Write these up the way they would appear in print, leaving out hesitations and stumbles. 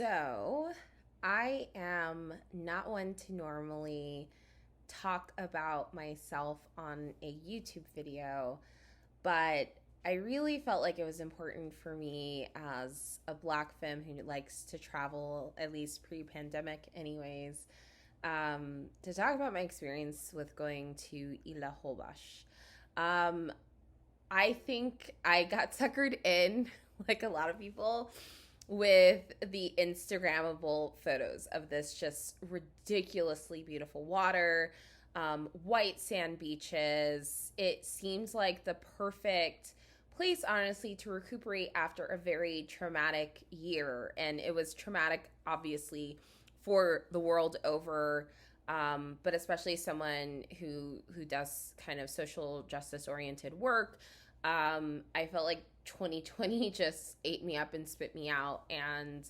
So, I am not one to normally talk about myself on a YouTube video, but I really felt like it was important for me as a black femme who likes to travel, at least pre pandemic, anyways, to talk about my experience with going to Isla Holbox. Um, I think I got suckered in, like a lot of people, with the Instagrammable photos of this just ridiculously beautiful water, white sand beaches. It seems like the perfect place, honestly, to recuperate after a very traumatic year. And it was traumatic, obviously, for the world over. But especially someone who does kind of social justice oriented work, I felt like 2020 just ate me up and spit me out. And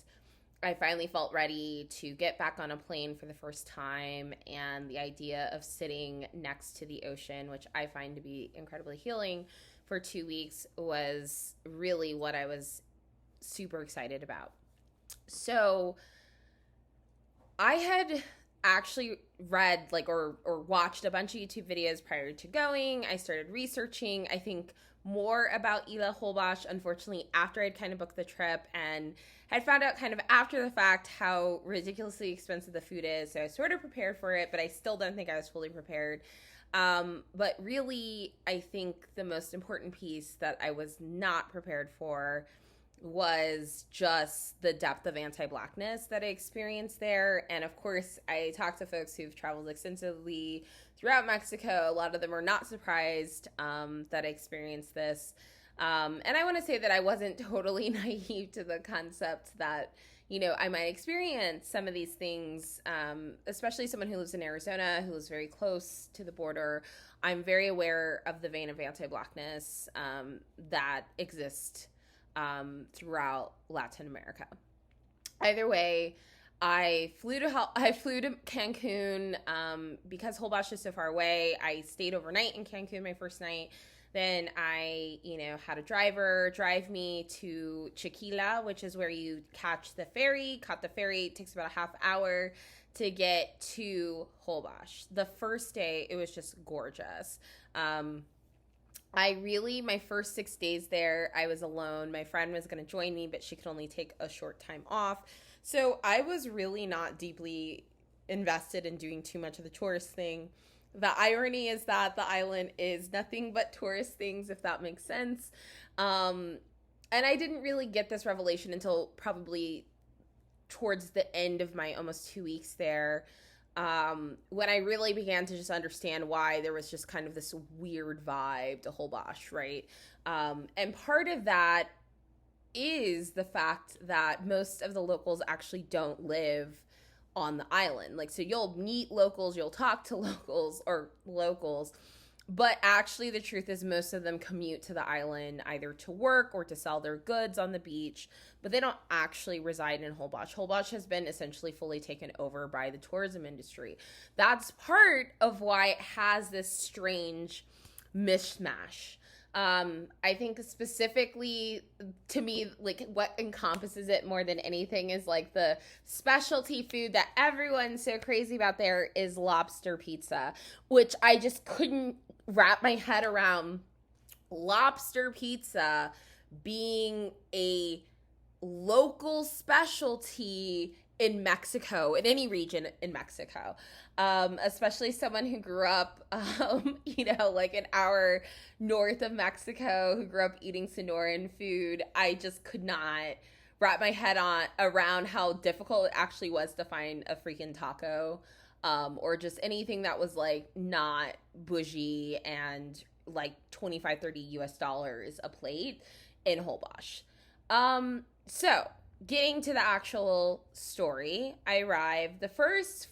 I finally felt ready to get back on a plane for the first time. And the idea of sitting next to the ocean, which I find to be incredibly healing, for 2 weeks was really what I was super excited about. So I had actually read or watched a bunch of YouTube videos prior to going. I started researching, I think, more about Isla Holbox, unfortunately, after I'd kind of booked the trip and had found out kind of after the fact how ridiculously expensive the food is. So I was sort of prepared for it, but I still don't think I was fully prepared. But really, I think the most important piece that I was not prepared for was just the depth of anti-Blackness that I experienced there. And of course, I talked to folks who've traveled extensively throughout Mexico. A lot of them are not surprised that I experienced this. And I want to say that I wasn't totally naive to the concept that, I might experience some of these things, especially someone who lives in Arizona, who lives very close to the border. I'm very aware of the vein of anti-Blackness that exists throughout Latin America. Either way, I flew to Cancun because Holbox is so far away. I stayed overnight in Cancun my first night. Then I, had a driver drive me to Chiquila, which is where you catch the ferry. Caught the ferry. It takes about a half hour to get to Holbox. The first day, it was just gorgeous. My first 6 days there, I was alone. My friend was going to join me, but she could only take a short time off. So I was really not deeply invested in doing too much of the tourist thing. The irony is that the island is nothing but tourist things, if that makes sense. And I didn't really get this revelation until probably towards the end of my almost 2 weeks there. When I really began to just understand why there was just kind of this weird vibe to Holbox, right? And part of that is the fact that most of the locals actually don't live on the island. So you'll meet locals, you'll talk to locals, but actually the truth is most of them commute to the island either to work or to sell their goods on the beach, but they don't actually reside in Holbox. Holbox has been essentially fully taken over by the tourism industry. That's part of why it has this strange mishmash. I think specifically to me, what encompasses it more than anything is the specialty food that everyone's so crazy about there is lobster pizza, which I just couldn't wrap my head around. Lobster pizza being a local specialty in Mexico, in any region in Mexico, especially someone who grew up, an hour north of Mexico, who grew up eating Sonoran food. I just could not wrap my head around how difficult it actually was to find a freaking taco, or just anything that was not bougie and $25-30 US a plate in Holbox. So getting to the actual story, I arrived. The first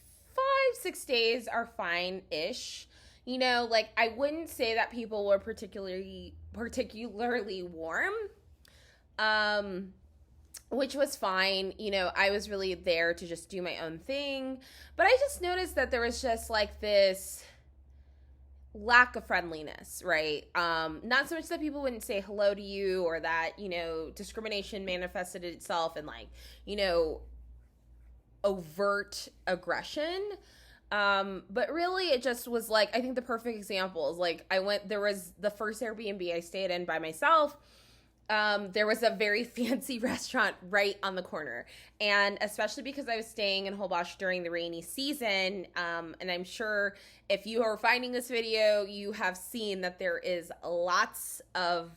5-6 days are fine-ish. I wouldn't say that people were particularly warm, which was fine. I was really there to just do my own thing. But I just noticed that there was just this lack of friendliness, right? Not so much that people wouldn't say hello to you or that, discrimination manifested itself in overt aggression. But really it just was like, I think the perfect example is like, there was the first Airbnb I stayed in by myself. There was a very fancy restaurant right on the corner. And especially because I was staying in Holbox during the rainy season, and I'm sure if you are finding this video, you have seen that there is lots of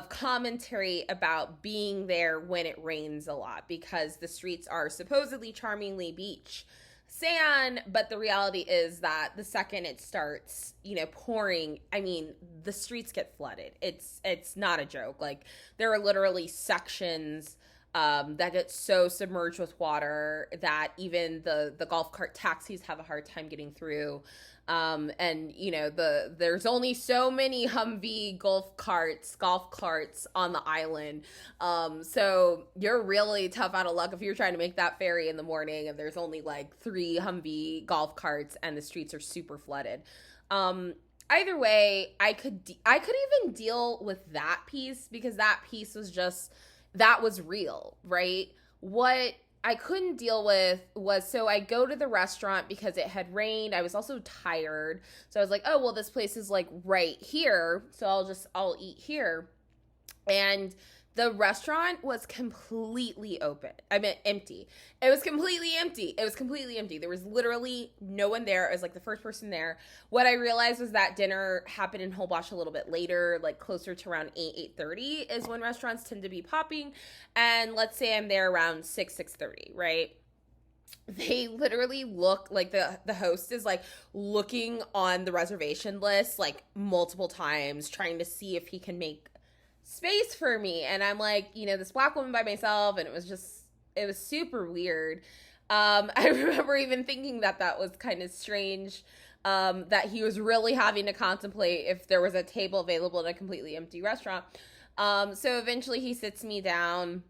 commentary about being there when it rains a lot, because the streets are supposedly charmingly beach sand, but the reality is that the second it starts, pouring, I mean, the streets get flooded. It's not a joke. Like, there are literally sections that get so submerged with water that even the golf cart taxis have a hard time getting through. And there's only so many Humvee golf carts on the island. So you're really tough out of luck if you're trying to make that ferry in the morning and there's only like 3 Humvee golf carts and the streets are super flooded. Either way, I could even deal with that piece, because that piece was that was real, right? What I couldn't deal with was, so I go to the restaurant because it had rained. I was also tired. So I was like, oh, well, this place is like right here. So I'll eat here. And the restaurant was completely empty. It was completely empty. There was literally no one there. I was like the first person there. What I realized was that dinner happened in Holbox a little bit later, like closer to around 8:30 is when restaurants tend to be popping. And let's say I'm there around 6:30, right? They literally look like the host is like looking on the reservation list like multiple times, trying to see if he can make space for me. And I'm like, this Black woman by myself, and it was super weird. I remember even thinking that was kind of strange, that he was really having to contemplate if there was a table available in a completely empty restaurant. So eventually he sits me down,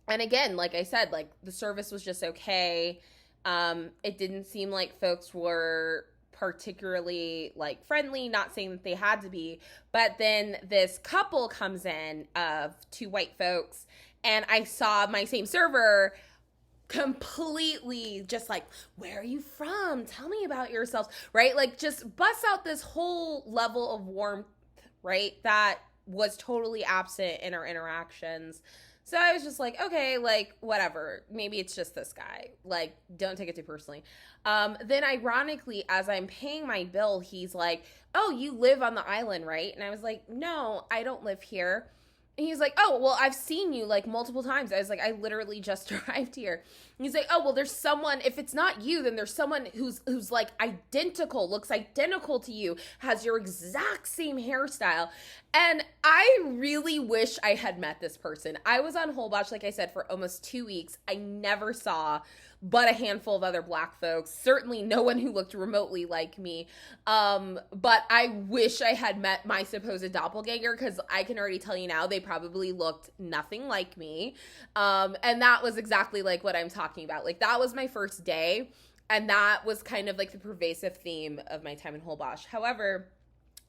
and again, like I said, like the service was just okay. It didn't seem like folks were particularly like friendly, not saying that they had to be, but then this couple comes in of 2 white folks, and I saw my same server completely just like, where are you from? Tell me about yourselves, right? Like, just bust out this whole level of warmth, right? That was totally absent in our interactions. So I was just like, okay, like, whatever. Maybe it's just this guy. Like, don't take it too personally. Then ironically, as I'm paying my bill, he's like, oh, you live on the island, right? And I was like, no, I don't live here. And he's like, oh, well, I've seen you like multiple times. I was like, I literally just arrived here. And he's like, oh, well, there's someone, if it's not you, then there's someone who's like identical, looks identical to you, has your exact same hairstyle. And I really wish I had met this person. I was on Holbox, like I said, for almost 2 weeks. I never saw but a handful of other Black folks. Certainly no one who looked remotely like me. But I wish I had met my supposed doppelganger, because I can already tell you now, they probably looked nothing like me. And that was exactly like what I'm talking about. Like, that was my first day, and that was kind of like the pervasive theme of my time in Holbox. However,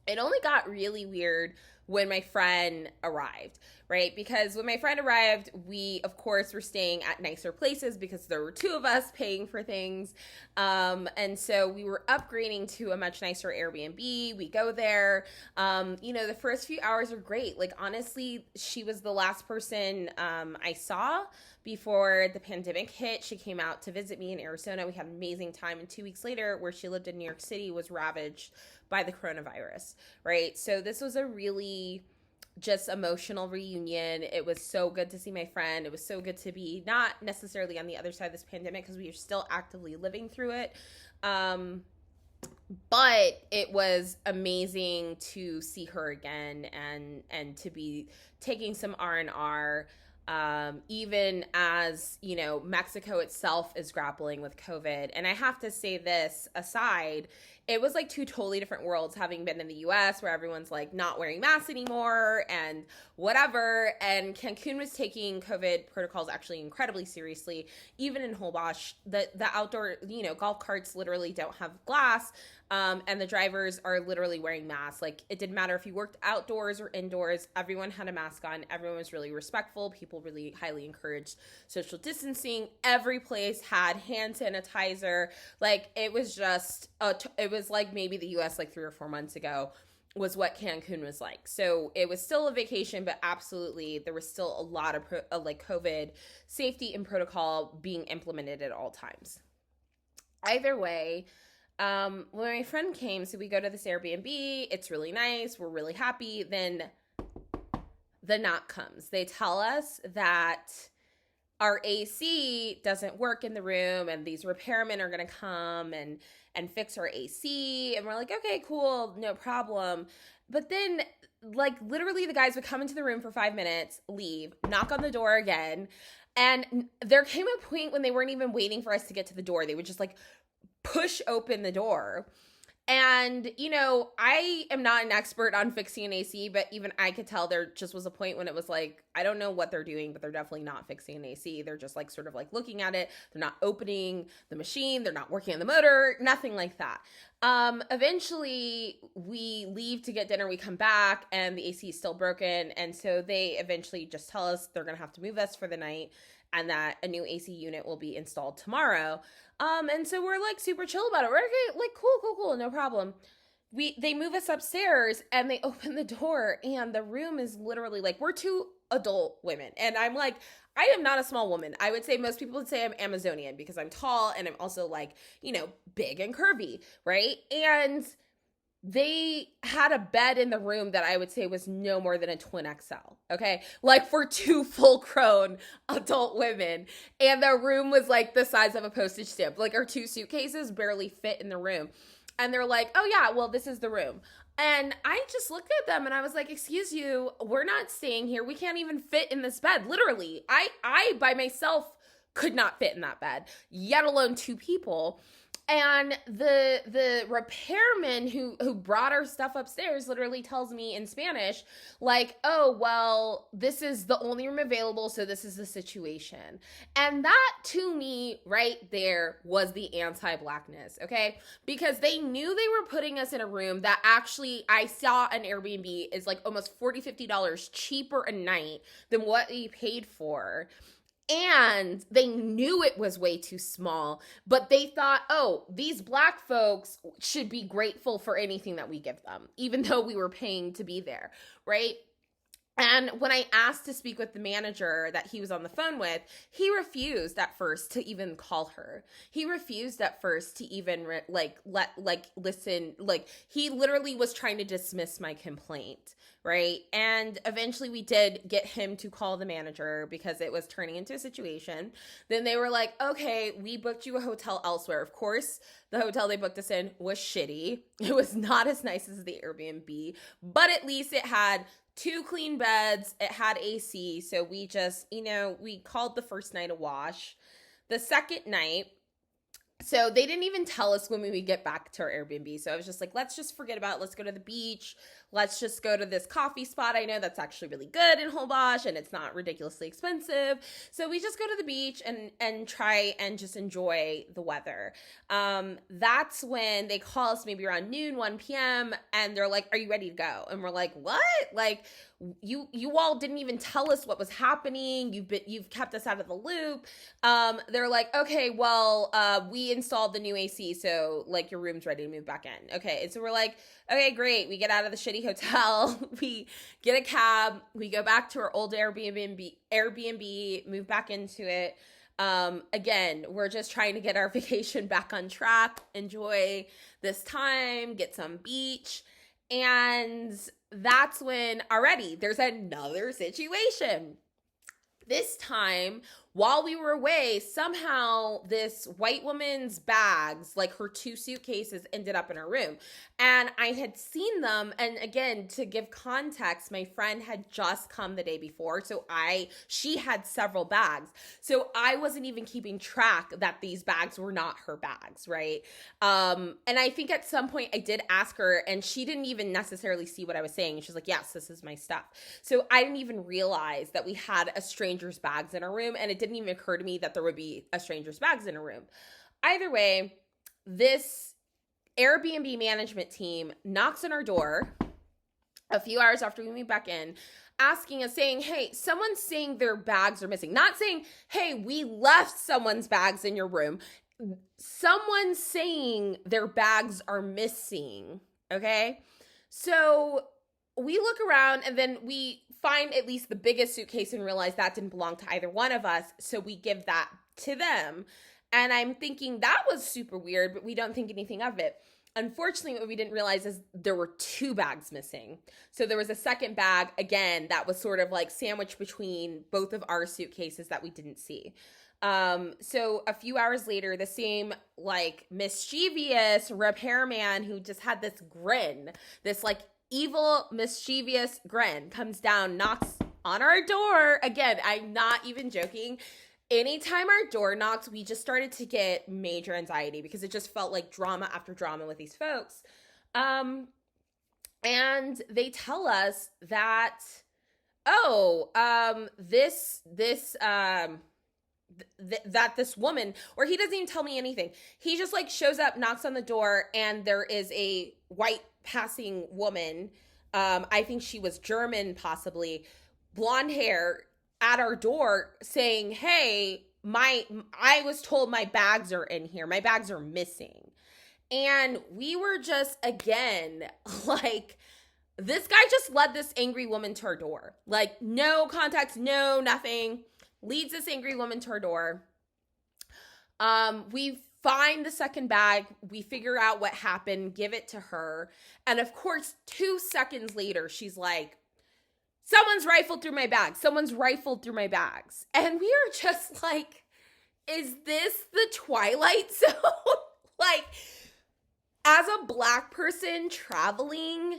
it only got really weird when my friend arrived, right? Because when my friend arrived, we, of course, were staying at nicer places because there were 2 of us paying for things. And so we were upgrading to a much nicer Airbnb. We go there. The first few hours are great. Like, honestly, she was the last person I saw before the pandemic hit. She came out to visit me in Arizona. We had an amazing time. And 2 weeks later, where she lived in New York City, was ravaged by the coronavirus, right? So this was a really just emotional reunion. It was so good to see my friend. It was so good to be not necessarily on the other side of this pandemic, because we are still actively living through it. But it was amazing to see her again and to be taking some R&R. Even as, Mexico itself is grappling with COVID. And I have to say this aside, it was like two totally different worlds, having been in the US where everyone's like not wearing masks anymore and whatever. And Cancun was taking COVID protocols actually incredibly seriously. Even in Holbox, the outdoor, golf carts literally don't have glass. And the drivers are literally wearing masks. Like, it didn't matter if you worked outdoors or indoors, everyone had a mask on. Everyone was really respectful. People really highly encouraged social distancing. Every place had hand sanitizer. Like, it was just, it was like maybe the US like 3 or 4 months ago was what Cancun was like. So it was still a vacation, but absolutely there was still a lot of like COVID safety and protocol being implemented at all times. Either way, when my friend came, so we go to this Airbnb, it's really nice, we're really happy, then the knock comes. They tell us that our AC doesn't work in the room and these repairmen are going to come and fix our AC. And we're like, okay, cool, no problem. But then, like, literally the guys would come into the room for 5 minutes, leave, knock on the door again. And there came a point when they weren't even waiting for us to get to the door. They would just like push open the door. And, I am not an expert on fixing an AC, but even I could tell there just was a point when it was like, I don't know what they're doing, but they're definitely not fixing an AC. They're just like sort of like looking at it. They're not opening the machine. They're not working on the motor, nothing like that. Eventually we leave to get dinner. We come back and the AC is still broken. And so they eventually just tell us they're going to have to move us for the night and that a new AC unit will be installed tomorrow. And so we're like super chill about it. We're like, cool, no problem. They move us upstairs and they open the door and the room is literally like, we're two adult women. And I'm like, I am not a small woman. I would say most people would say I'm Amazonian because I'm tall and I'm also like, big and curvy, right? And they had a bed in the room that I would say was no more than a twin XL, okay? Like for two full-grown adult women. And the room was like the size of a postage stamp. Like our two suitcases barely fit in the room. And they're like, oh yeah, well, this is the room. And I just looked at them and I was like, excuse you, we're not staying here. We can't even fit in this bed. Literally, I by myself could not fit in that bed, yet alone two people. And the repairman who brought our stuff upstairs literally tells me in Spanish, like, oh, well, this is the only room available, so this is the situation. And that, to me, right there was the anti-Blackness, okay? Because they knew they were putting us in a room that actually, I saw an Airbnb is like almost $40, $50 cheaper a night than what we paid for. And they knew it was way too small, but they thought, oh, these Black folks should be grateful for anything that we give them, even though we were paying to be there, right? And when I asked to speak with the manager that he was on the phone with, he refused at first to even call her. He refused at first to even listen. Like, he literally was trying to dismiss my complaint, right? And eventually we did get him to call the manager because it was turning into a situation. Then they were like, okay, we booked you a hotel elsewhere. Of course, the hotel they booked us in was shitty. It was not as nice as the Airbnb, but at least it had 2 clean beds. It had AC. So we just, we called the first night a wash. The second night, so they didn't even tell us when we would get back to our Airbnb. So I was just like, let's just forget about it. Let's go to the beach. Let's just go to this coffee spot. I know that's actually really good in Holbox and it's not ridiculously expensive. So we just go to the beach and try and just enjoy the weather. That's when they call us maybe around noon, 1 p.m. and they're like, are you ready to go? And we're like, what? Like, you all didn't even tell us what was happening. You've kept us out of the loop. They're like, okay, well, we installed the new AC, so like your room's ready to move back in. Okay, and so we're like, okay, great. We get out of the shitty hotel. We get a cab. We go back to our old Airbnb, move back into it. Again, we're just trying to get our vacation back on track, enjoy this time, get some beach. And that's when already there's another situation. This time while we were away, somehow this white woman's bags, like her 2 suitcases, ended up in her room. And I had seen them. And again, to give context, my friend had just come the day before. So she had several bags. So I wasn't even keeping track that these bags were not her bags, right? And I think at some point I did ask her, and she didn't even necessarily see what I was saying. She's like, yes, this is my stuff. So I didn't even realize that we had a stranger's bags in our room, and it didn't even occur to me that there would be a stranger's bags in a room. Either way, this Airbnb management team knocks on our door a few hours after we meet back in, asking us, saying, hey, someone's saying their bags are missing. Not saying, hey, we left someone's bags in your room. Someone's saying their bags are missing, okay? So we look around, and then we find at least the biggest suitcase and realize that didn't belong to either one of us, so we give that to them. And I'm thinking that was super weird, but we don't think anything of it. Unfortunately, what we didn't realize is there were 2 bags missing. So there was a second bag, again, that was sort of like sandwiched between both of our suitcases that we didn't see. So a few hours later, the same like mischievous repairman who just had this grin, this like evil, mischievous grin, comes down, knocks on our door. Again, I'm not even joking. Anytime our door knocks, we just started to get major anxiety because it just felt like drama after drama with these folks. And they tell us that, that this woman, or he doesn't even tell me anything. He just like shows up, knocks on the door, and there is a white passing woman. I think she was German, possibly, blonde hair, at our door saying, hey, I was told my bags are in here. My bags are missing. And we were just, again, like, this guy just led this angry woman to our door. Like, no context, no nothing. Leads this angry woman to our door. We find the second bag. We figure out what happened, give it to her. And of course, 2 seconds later, she's like, someone's rifled through my bags. Someone's rifled through my bags. And we are just like, is this the Twilight Zone? Like, as a Black person traveling,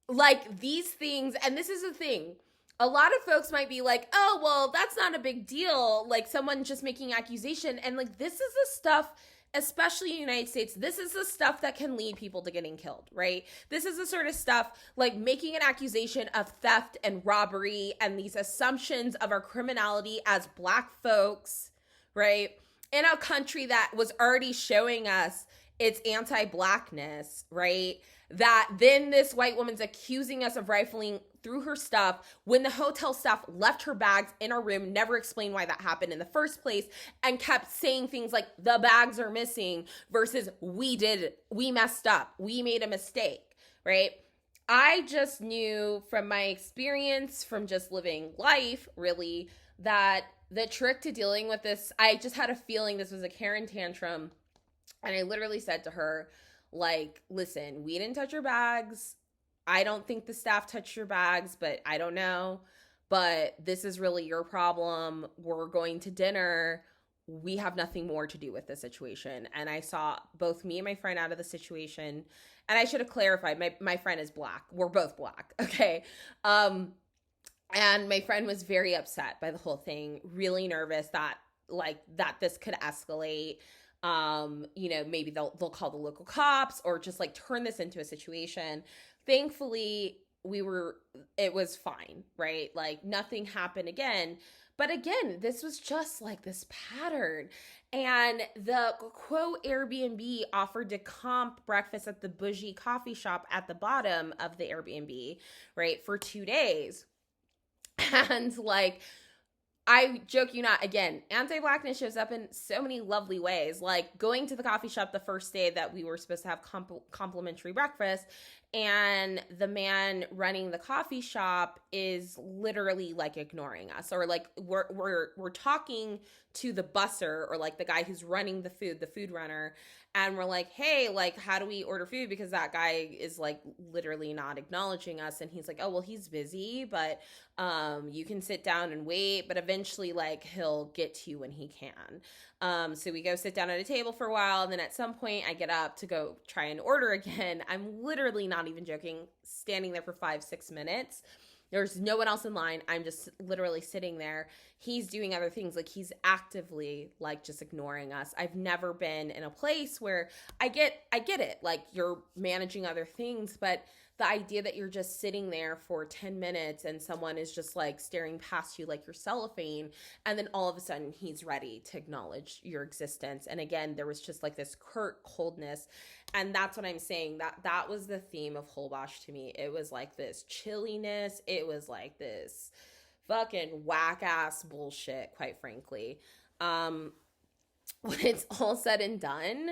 like these things, and this is the thing, a lot of folks might be like, oh, well, that's not a big deal. Like someone just making accusation. And like, this is the stuff, especially in the United States, this is the stuff that can lead people to getting killed, right? This is the sort of stuff like making an accusation of theft and robbery and these assumptions of our criminality as Black folks, right? In a country that was already showing us its anti-Blackness, right? That then this white woman's accusing us of rifling through her stuff when the hotel staff left her bags in our room, never explained why that happened in the first place, and kept saying things like the bags are missing versus we messed up, we made a mistake, right? I just knew from my experience, from just living life, really, that the trick to dealing with this, I just had a feeling this was a Karen tantrum. And I literally said to her, like, listen, we didn't touch your bags. I don't think the staff touched your bags, but I don't know. But this is really your problem. We're going to dinner. We have nothing more to do with this situation. And I saw both me and my friend out of the situation. And I should have clarified, my friend is Black. We're both Black, okay? And my friend was very upset by the whole thing, really nervous that this could escalate. Maybe they'll call the local cops or just like turn this into a situation. Thankfully, it was fine, right? Like nothing happened again. But again, this was just like this pattern. And the quote Airbnb offered to comp breakfast at the bougie coffee shop at the bottom of the Airbnb, right? For 2 days. And like, I joke you not, again, anti-Blackness shows up in so many lovely ways, like going to the coffee shop the first day that we were supposed to have complimentary breakfast and the man running the coffee shop is literally like ignoring us, or like we're talking to the busser, or like the guy who's running the food runner, and we're like, hey, like, how do we order food, because that guy is like literally not acknowledging us. And he's like, oh, well, he's busy, but you can sit down and wait, but eventually like he'll get to you when he can. So we go sit down at a table for a while, and then at some point I get up to go try and order again. I'm literally not even joking, standing there for 5-6 minutes. There's no one else in line. I'm just literally sitting there. He's doing other things. Like, he's actively like just ignoring us. I've never been in a place where I get it. Like, you're managing other things, but the idea that you're just sitting there for 10 minutes and someone is just like staring past you like you're cellophane, and then all of a sudden he's ready to acknowledge your existence. And again, there was just like this curt coldness. And that's what I'm saying. That was the theme of Holbox to me. It was like this chilliness. It was like this fucking whack ass bullshit, quite frankly. When it's all said and done,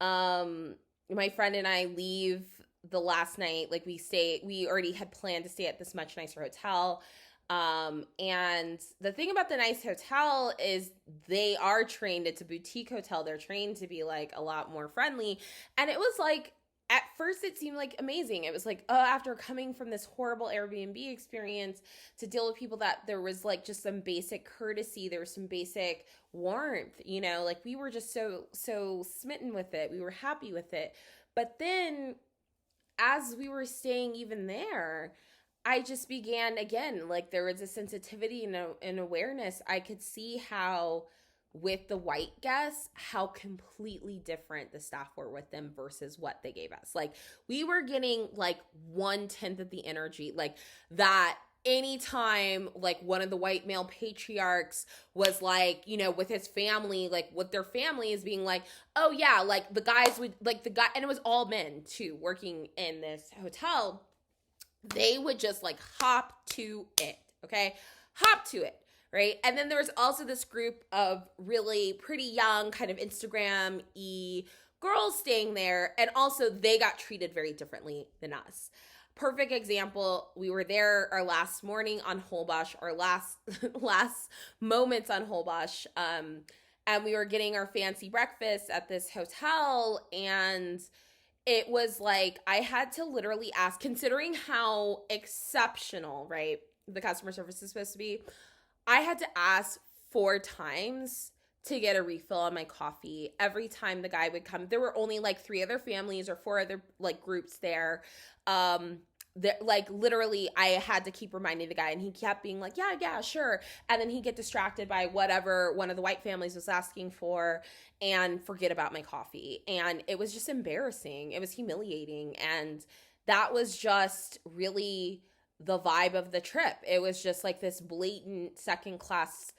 my friend and I leave the last night. Like, we already had planned to stay at this much nicer hotel. And the thing about the nice hotel is they are trained, it's a boutique hotel. They're trained to be like a lot more friendly. And it was like, at first it seemed like amazing. It was like, oh, after coming from this horrible Airbnb experience, to deal with people, that there was like just some basic courtesy. There was some basic warmth, you know, like we were just so smitten with it. We were happy with it. But then as we were staying even there, I just began, again, like there was a sensitivity and awareness. I could see how with the white guests, how completely different the staff were with them versus what they gave us. Like, we were getting like 1/10 of the energy, like that. Anytime like one of the white male patriarchs was like, you know, with his family, like with their family is being like, oh yeah, like the guys would like the guy, and it was all men too working in this hotel, they would just like hop to it. Okay. Hop to it. Right. And then there was also this group of really pretty young kind of Instagram-y girls staying there. And also they got treated very differently than us. Perfect example. We were there our last morning on Holbox, our last moments on Holbox. And we were getting our fancy breakfast at this hotel, and it was like, I had to literally ask, considering how exceptional, right, the customer service is supposed to be, I had to ask 4 times to get a refill on my coffee. Every time the guy would come, there were only like 3 other families or 4 other like groups there. Like literally I had to keep reminding the guy, and he kept being like, yeah, sure. And then he'd get distracted by whatever one of the white families was asking for and forget about my coffee. And it was just embarrassing. It was humiliating. And that was just really the vibe of the trip. It was just like this blatant second class,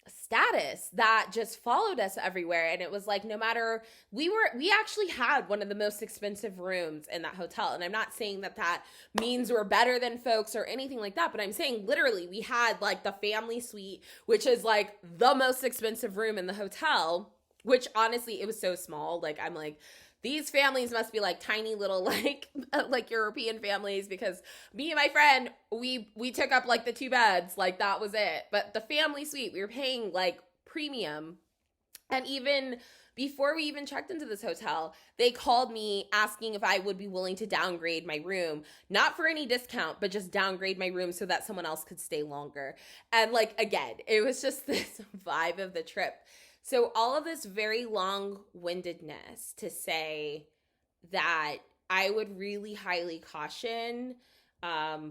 status that just followed us everywhere. And it was like, no matter, we actually had one of the most expensive rooms in that hotel. And I'm not saying that means we're better than folks or anything like that, but I'm saying literally we had like the family suite, which is like the most expensive room in the hotel, which honestly, it was so small. Like, I'm like, these families must be like tiny little like European families, because me and my friend, we took up like the 2 beds, like that was it. But the family suite, we were paying like premium. And even before we even checked into this hotel, they called me asking if I would be willing to downgrade my room, not for any discount, but just downgrade my room so that someone else could stay longer. And like, again, it was just this vibe of the trip. So all of this very long-windedness to say that I would really highly caution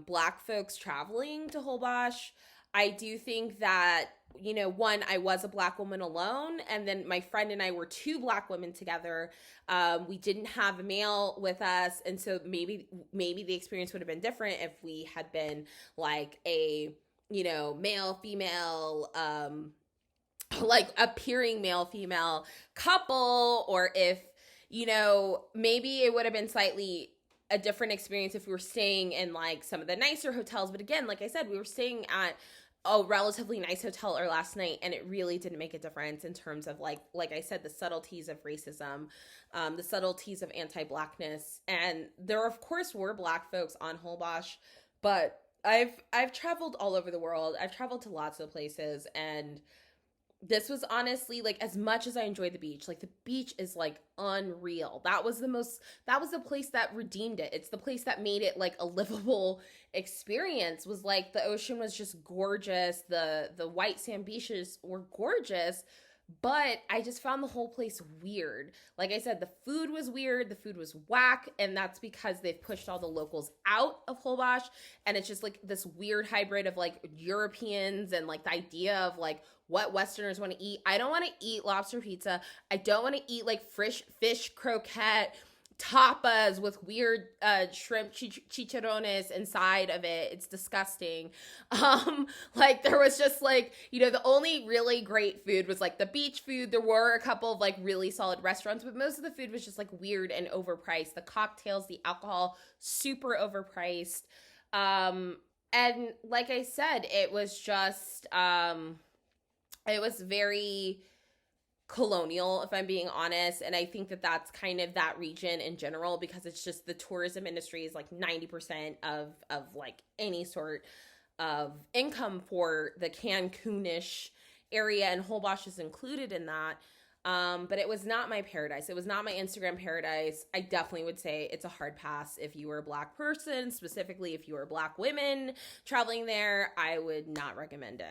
Black folks traveling to Holbox. I do think that, you know, one, I was a Black woman alone, and then my friend and I were 2 Black women together. We didn't have a male with us, and so maybe the experience would have been different if we had been like a, you know, male, female, like appearing male female couple, or if, you know, maybe it would have been slightly a different experience if we were staying in like some of the nicer hotels. But again, like I said, we were staying at a relatively nice hotel or last night, and it really didn't make a difference in terms of like I said, the subtleties of racism, the subtleties of anti-blackness. And there of course were black folks on Holbox, but I've traveled all over the world. I've traveled to lots of places, and this was honestly, like, as much as I enjoyed the beach, like the beach is like unreal. That was the place that redeemed it. It's the place that made it like a livable experience. Was like the ocean was just gorgeous. The white sand beaches were gorgeous, but I just found the whole place weird. Like I said, the food was weird, the food was whack, and that's because they've pushed all the locals out of Holbox, and it's just like this weird hybrid of like Europeans and like the idea of like what Westerners want to eat. I don't want to eat lobster pizza. I don't want to eat like fish croquette tapas with weird shrimp chicharrones inside of it. It's disgusting. Like there was just like, you know, the only really great food was like the beach food. There were a couple of like really solid restaurants, but most of the food was just like weird and overpriced. The cocktails, the alcohol, super overpriced. And like I said, it was just it was very colonial, if I'm being honest. And I think that that's kind of that region in general, because it's just the tourism industry is like 90% of like any sort of income for the Cancunish area, and Holbox is included in that. But it was not my paradise. It was not my Instagram paradise. I definitely would say it's a hard pass if you were a black person, specifically if you were black women traveling there. I would not recommend it.